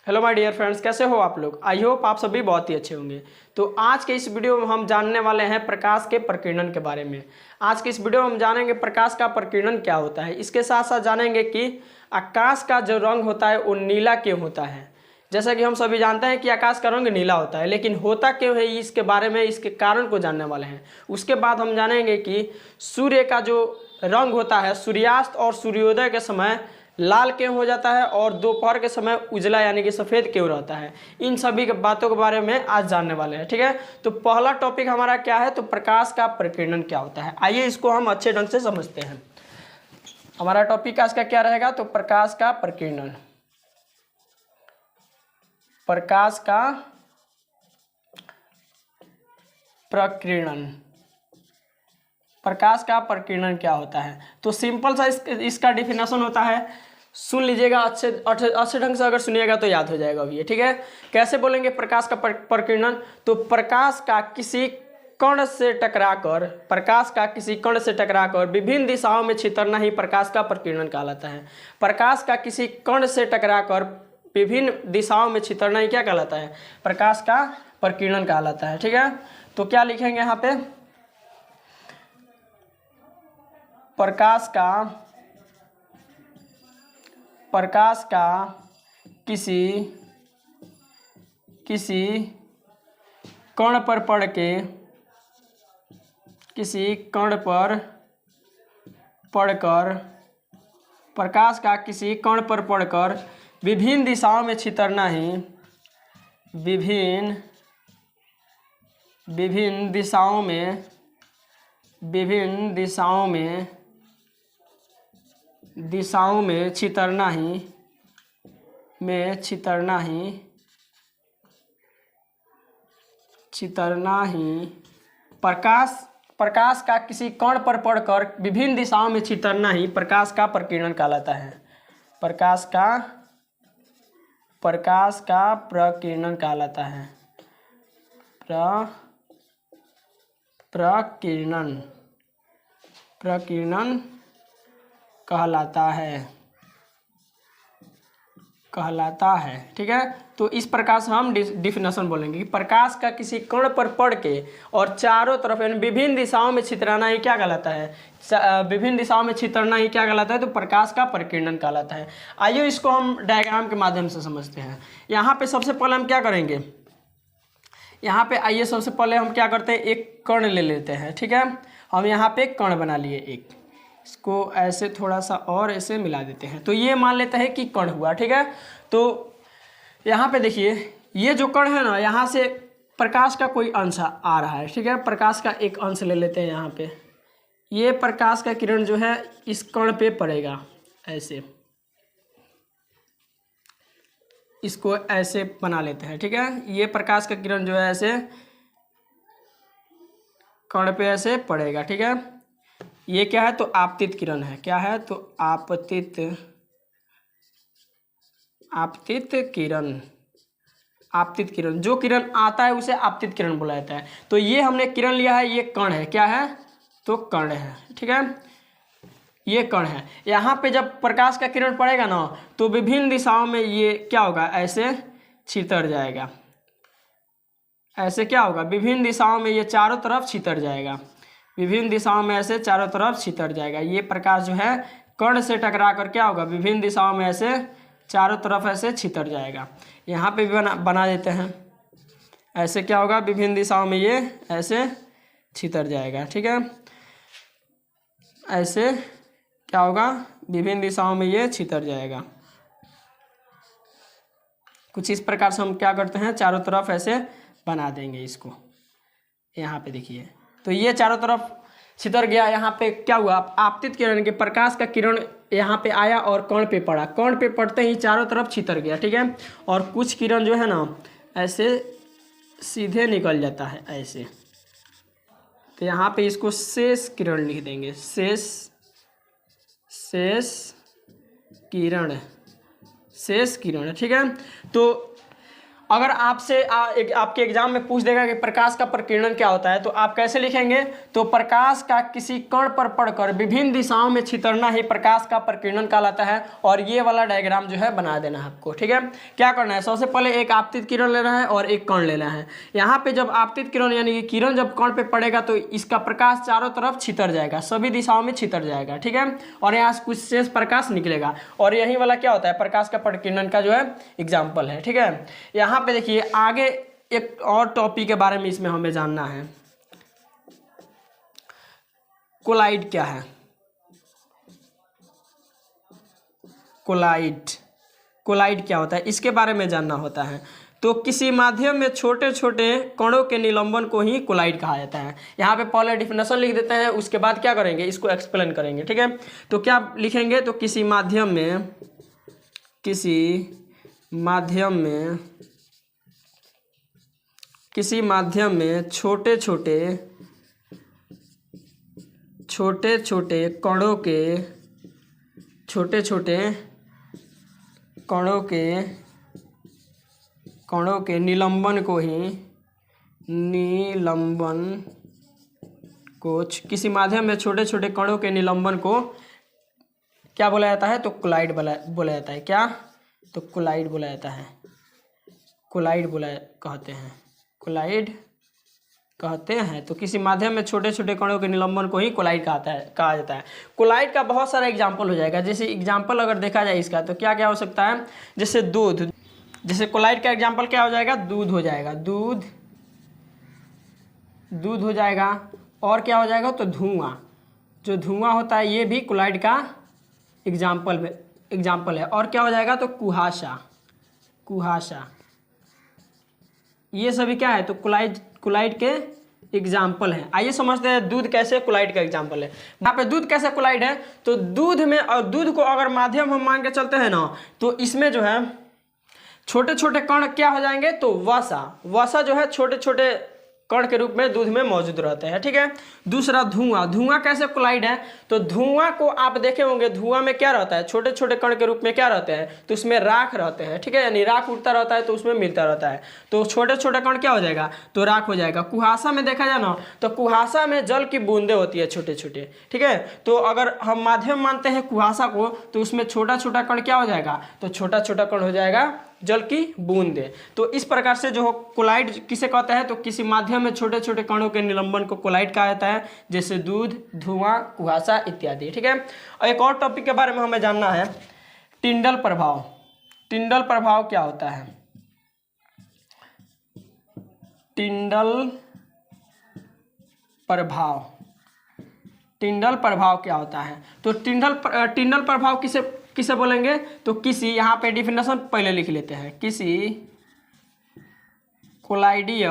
Hello my dear friends, कैसे हो आप लोग। आई होप आप सभी बहुत ही अच्छे होंगे। तो आज के इस वीडियो में हम जानने वाले हैं प्रकाश के प्रकीर्णन के बारे में। आज के इस वीडियो में हम जानेंगे प्रकाश का प्रकीर्णन क्या होता है। इसके साथ साथ जानेंगे कि आकाश का जो रंग होता है वो नीला क्यों होता है। जैसा कि हम सभी जानते हैं कि आकाश का रंग नीला होता है, लेकिन होता क्यों है इसके बारे में, इसके कारण को जानने वाले हैं। उसके बाद हम जानेंगे कि सूर्य का जो रंग होता है सूर्यास्त और सूर्योदय के समय लाल क्यों हो जाता है और दोपहर के समय उजला यानी कि सफ़ेद क्यों रहता है। इन सभी बातों के बारे में आज जानने वाले हैं। ठीक है, तो पहला टॉपिक हमारा क्या है, तो प्रकाश का प्रकीर्णन क्या होता है। आइए इसको हम अच्छे ढंग से समझते हैं। हमारा टॉपिक आज का क्या रहेगा, तो प्रकाश का प्रकीर्णन। प्रकाश का प्रकीर्णन, प्रकाश का प्रकीर्णन क्या होता है। तो सिंपल सा इसका डिफिनेशन होता है, सुन लीजिएगा अच्छे ढंग से, अगर सुनिएगा तो याद हो जाएगा अभी। ठीक है, कैसे बोलेंगे प्रकाश का प्रकीर्णन। तो प्रकाश का किसी कण से टकराकर, प्रकाश का किसी कण से टकराकर विभिन्न दिशाओं में छितरना ही प्रकाश का प्रकीर्णन कहलाता है। प्रकाश का किसी कण से टकराकर विभिन्न दिशाओं में छितरना ही क्या कहलाता है, प्रकाश का प्रकीर्णन कहलाता है। ठीक है, तो क्या लिखेंगे यहाँ पे, प्रकाश का किसी कण पर पड़ के, किसी कण पर पड़कर, प्रकाश का किसी कण पर पड़कर विभिन्न दिशाओं में छितरना ही, विभिन्न दिशाओं में छितरना ही प्रकाश का किसी कण पर पड़कर विभिन्न दिशाओं में छितरना ही प्रकाश का प्रकीर्णन कहलाता है। प्रकाश का प्रकीर्णन कहलाता है। प्रकीर्णन कहलाता है। ठीक है, तो इस प्रकार से हम डिफिनेशन बोलेंगे कि प्रकाश का किसी कण पर पड़ के और चारों तरफ यानी विभिन्न दिशाओं में छितराना ही क्या कहलाता है, विभिन्न दिशाओं में छितरना ही क्या कहलाता है, तो प्रकाश का प्रकीर्णन कहलाता है। आइए इसको हम डायग्राम के माध्यम से समझते हैं। यहाँ पे सबसे पहले हम क्या करेंगे, यहाँ पे आइए सबसे पहले हम क्या करते हैं, एक कण ले लेते हैं। ठीक है, हम यहाँ पे एक कण बना लिए, एक इसको ऐसे थोड़ा सा और ऐसे मिला देते हैं, तो ये मान लेते हैं कि कण हुआ। ठीक है, तो यहाँ पे देखिए ये जो कण है ना, यहाँ से प्रकाश का कोई अंश आ रहा है। ठीक है, प्रकाश का एक अंश ले लेते हैं। यहाँ पे ये प्रकाश का किरण जो है इस कण पे पड़ेगा, ऐसे इसको ऐसे बना लेते हैं। ठीक है, ये प्रकाश का किरण जो है ऐसे कण पे ऐसे पड़ेगा। ठीक है, ये क्या है, तो आपतित किरण है। क्या है, तो आपतित किरण, जो किरण आता है उसे आपतित किरण बोला जाता है। तो ये हमने किरण लिया है, ये कण है। क्या है, तो कण है। ठीक है, ये कण है। यहाँ पे जब प्रकाश का किरण पड़ेगा ना, तो विभिन्न दिशाओं में ये क्या होगा, ऐसे छितर जाएगा। ऐसे क्या होगा, विभिन्न दिशाओं में ये चारों तरफ छितर जाएगा, विभिन्न दिशाओं में ऐसे चारों तरफ छितर जाएगा। ये प्रकाश जो है कण से टकरा कर क्या होगा, विभिन्न दिशाओं में ऐसे चारों तरफ ऐसे छितर जाएगा। यहाँ पे भी बना देते हैं, ऐसे क्या होगा, विभिन्न दिशाओं में ये ऐसे छितर जाएगा। ठीक है, ऐसे क्या होगा, विभिन्न दिशाओं में ये छितर जाएगा। कुछ इस प्रकार से हम क्या करते हैं, चारों तरफ ऐसे बना देंगे इसको। यहाँ पे देखिए, तो ये चारों तरफ छितर गया। यहाँ पे क्या हुआ, आपतित किरण के प्रकाश का किरण यहाँ पे आया और कण पे पड़ा, कण पे पड़ते ही चारों तरफ छितर गया। ठीक है, और कुछ किरण जो है ना ऐसे सीधे निकल जाता है ऐसे, तो यहाँ पे इसको शेष किरण लिख देंगे, शेष किरण। ठीक है, तो अगर आपसे आपके एग्जाम में पूछ देगा कि प्रकाश का प्रकीर्णन क्या होता है, तो आप कैसे लिखेंगे? तो प्रकाश का किसी कण पर पड़कर विभिन्न दिशाओं में छितरना ही प्रकाश का प्रकीर्णन कहलाता है। और ये वाला डायग्राम जो है बना देना है आपको, ठीक है। क्या करना है, सबसे पहले एक आपतित किरण लेना है और एक कण लेना है। यहाँ पे जब आपतित किरण यानी कि किरण जब कण पे पड़ेगा तो इसका प्रकाश चारों तरफ छितर जाएगा, सभी दिशाओं में छितर जाएगा, ठीक है। और यहाँ से कुछ शेष प्रकाश निकलेगा, और यही वाला क्या होता है, प्रकाश का प्रकीर्णन का जो है एग्जाम्पल है, ठीक है। यहाँ पे देखिए आगे एक और टॉपिक के बारे में इसमें हमें जानना है, कोलाइड क्या है। कोलाइड क्या होता है, इसके बारे में जानना होता है। तो किसी माध्यम में छोटे छोटे कणों के निलंबन को ही कोलाइड कहा जाता है। यहाँ पे पहले डिफिनेशन लिख देते हैं, उसके बाद क्या करेंगे, इसको एक्सप्लेन करेंगे, ठीक है। तो क्या लिखेंगे, तो किसी माध्यम में छोटे छोटे कणों के निलंबन को किसी माध्यम में छोटे छोटे कणों के निलंबन को क्या बोला जाता है, तो कोलाइड बोला जाता है। क्या, तो कोलाइड बोला जाता है, कहते हैं। तो किसी माध्यम में छोटे छोटे कणों के निलंबन को ही कोलाइड कहा जाता है। कोलाइड का बहुत सारा एग्जाम्पल हो जाएगा। जैसे एग्जाम्पल अगर देखा जाए इसका, तो क्या क्या हो सकता है, जैसे दूध, जैसे कोलाइड का एग्जाम्पल क्या हो जाएगा, दूध हो जाएगा, दूध हो जाएगा। और क्या हो जाएगा, तो धुआं, जो धुआं होता है ये भी कोलाइड का एग्जाम्पल है। और क्या हो जाएगा, तो कुहासा, ये सभी क्या है, तो कोलाइड के एग्जाम्पल है। आइए समझते हैं दूध कैसे कोलाइड का एग्जाम्पल है। यहाँ पे दूध कैसे कोलाइड है, तो दूध में, और दूध को अगर माध्यम हम मान के चलते हैं ना, तो इसमें जो है छोटे छोटे कण क्या हो जाएंगे, तो वसा जो है छोटे छोटे कण के रूप में दूध में मौजूद रहते हैं, ठीक है। दूसरा धुआं कैसे कोलाइड है, तो धुआं को आप देखे होंगे, धुआं में क्या रहता है, छोटे छोटे कण के रूप में क्या रहते हैं, तो उसमें राख रहते हैं, ठीक है, यानी राख उठता रहता है तो उसमें मिलता रहता है, तो छोटे छोटे कण क्या हो जाएगा, तो राख हो जाएगा। कुहासा में देखा जाए ना, तो कुहासा में जल की बूंदें होती है छोटे छोटे, ठीक है। तो अगर हम माध्यम मानते हैं कुहासा को, तो उसमें छोटा छोटा कण क्या हो जाएगा, तो छोटा छोटा कण हो जाएगा जल की बूंदें। तो इस प्रकार से जो कोलाइड किसे कहते हैं, तो किसी माध्यम में छोटे छोटे कणों के निलंबन को कोलाइड कहा जाता है, जैसे दूध, धुआं, कुहासा इत्यादि, ठीक है। और एक और टॉपिक के बारे में हमें जानना है, टिंडल प्रभाव। टिंडल प्रभाव क्या होता है, टिंडल प्रभाव क्या होता है, तो टिंडल प्रभाव किसे बोलेंगे, तो किसी, यहाँ पे डिफिनेशन पहले लिख लेते हैं, किसी कोलाइडीय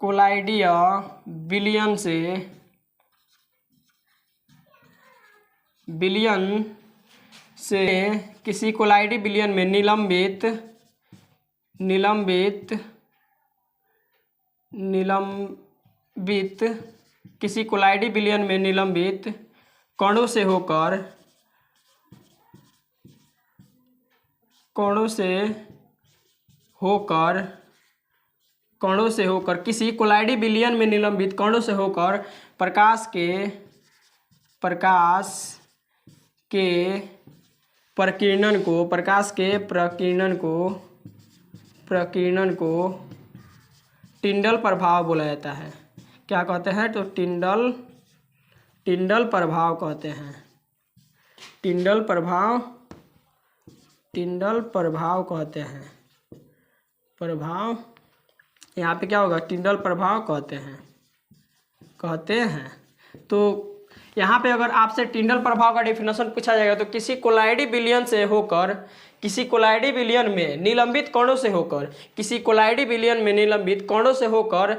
विलयन से किसी कोलाइडी विलयन में निलंबित किसी कोलाइडी विलयन में निलंबित कणों से होकर किसी कोलाइडी विलयन में निलंबित कणों से होकर प्रकाश के प्रकीर्णन को टिंडल प्रभाव बोला जाता है। क्या कहते हैं, तो टिंडल प्रभाव कहते हैं, टिंडल प्रभाव कहते हैं, प्रभाव यहाँ पे क्या होगा, टिंडल प्रभाव कहते हैं। तो यहाँ पे अगर आपसे टिंडल प्रभाव का डेफिनेशन पूछा जाएगा, तो किसी कोलाइडी विलयन में निलंबित कणों से होकर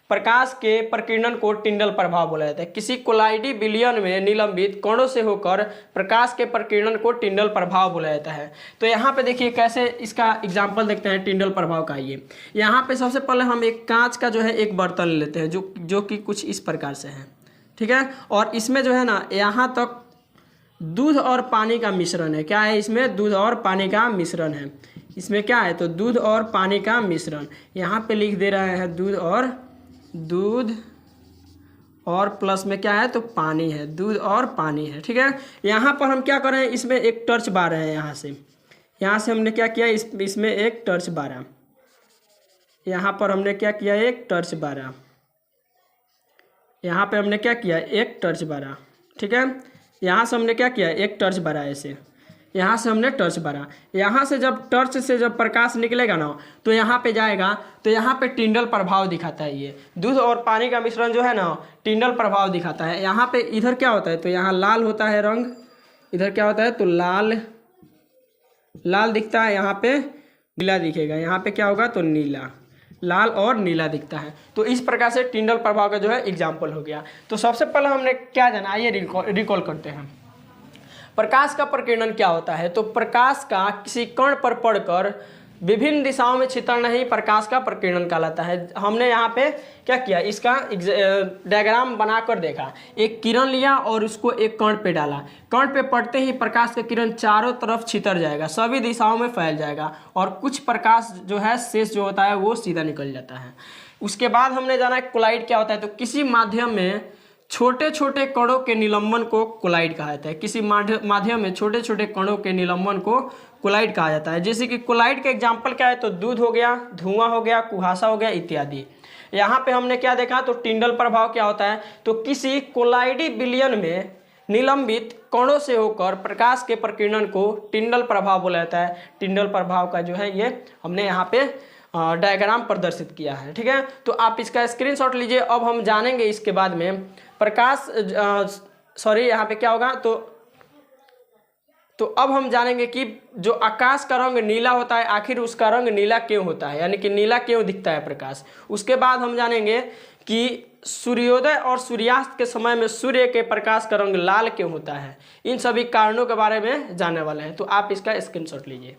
प्रकाश के प्रकीर्णन को टिंडल प्रभाव बोला जाता है। किसी कोलाइडी विलयन में निलंबित कणों से होकर प्रकाश के प्रकीर्णन को टिंडल प्रभाव बोला जाता है। तो यहाँ पे देखिए कैसे इसका एग्जाम्पल देखते हैं टिंडल प्रभाव का। ये यहाँ पे सबसे पहले हम एक कांच का जो है एक बर्तन लेते हैं जो कि कुछ इस प्रकार से है, ठीक है। और इसमें जो है ना, यहाँ तक दूध और पानी का मिश्रण है। क्या है इसमें? दूध और पानी का मिश्रण है। इसमें क्या है? तो दूध और पानी का मिश्रण। यहाँ पे लिख दे रहे हैं दूध और प्लस में क्या है? तो पानी है, दूध और पानी है। ठीक है, यहाँ पर हम क्या कर रहे हैं? इसमें एक टर्च बार है। यहाँ से हमने क्या किया? इसमें एक टर्च बार। यहाँ पर हमने क्या किया? एक टर्च बार। यहाँ पे हमने क्या किया? एक टर्च बारा। ठीक है, यहाँ से हमने क्या किया? एक टर्च बारा। ऐसे यहाँ से हमने टर्च बारा। यहाँ से जब टर्च से जब प्रकाश निकलेगा ना तो यहाँ पे जाएगा, तो यहाँ पे टिंडल प्रभाव दिखाता है। ये दूध और पानी का मिश्रण जो है ना, टिंडल प्रभाव दिखाता है। यहाँ पे इधर क्या होता है? तो यहाँ लाल होता है रंग, इधर क्या होता है? तो लाल दिखता है। यहाँ पे नीला दिखेगा। यहाँ पे क्या होगा? तो नीला, लाल और नीला दिखता है। तो इस प्रकार से टिंडल प्रभाव का जो है एग्जाम्पल हो गया। तो सबसे पहले हमने क्या जाना, आइए रिकॉल करते हैं। प्रकाश का प्रकीर्णन क्या होता है? तो प्रकाश का किसी कण पर पड़कर विभिन्न दिशाओं में छितरना ही प्रकाश का प्रकीर्णन कहलाता है। हमने यहाँ पे क्या किया? इसका डायग्राम बनाकर देखा। एक किरण लिया और उसको एक कण पे डाला। कण पे पड़ते ही प्रकाश का किरण चारों तरफ छितर जाएगा, सभी दिशाओं में फैल जाएगा और कुछ प्रकाश जो है शेष जो होता है वो सीधा निकल जाता है। उसके बाद हमने जाना कोलाइड क्या होता है? तो किसी माध्यम में छोटे छोटे कणों के निलंबन को कोलाइड कहा जाता है। किसी माध्यम में छोटे छोटे कणों के निलंबन को कोलाइड कहा जाता है। जैसे कि कोलाइड का एग्जाम्पल क्या है? तो दूध हो गया, धुआं हो गया, कुहासा हो गया इत्यादि। यहाँ पे हमने क्या देखा? तो टिंडल प्रभाव क्या होता है? तो किसी कोलाइडी विलयन में निलंबित कणों से होकर प्रकाश के प्रकीर्णन को टिंडल प्रभाव बोला जाता है। टिंडल प्रभाव का जो है ये हमने यहाँ पे डायग्राम प्रदर्शित किया है। ठीक है, तो आप इसका स्क्रीनशॉट लीजिए। अब हम जानेंगे इसके बाद में प्रकाश यहाँ पे क्या होगा? तो अब हम जानेंगे कि जो आकाश का रंग नीला होता है, आखिर उसका रंग नीला क्यों होता है, यानी कि नीला क्यों दिखता है प्रकाश। उसके बाद हम जानेंगे कि सूर्योदय और सूर्यास्त के समय में सूर्य के प्रकाश का रंग लाल क्यों होता है। इन सभी कारणों के बारे में जानने वाले हैं। तो आप इसका स्क्रीनशॉट लीजिए।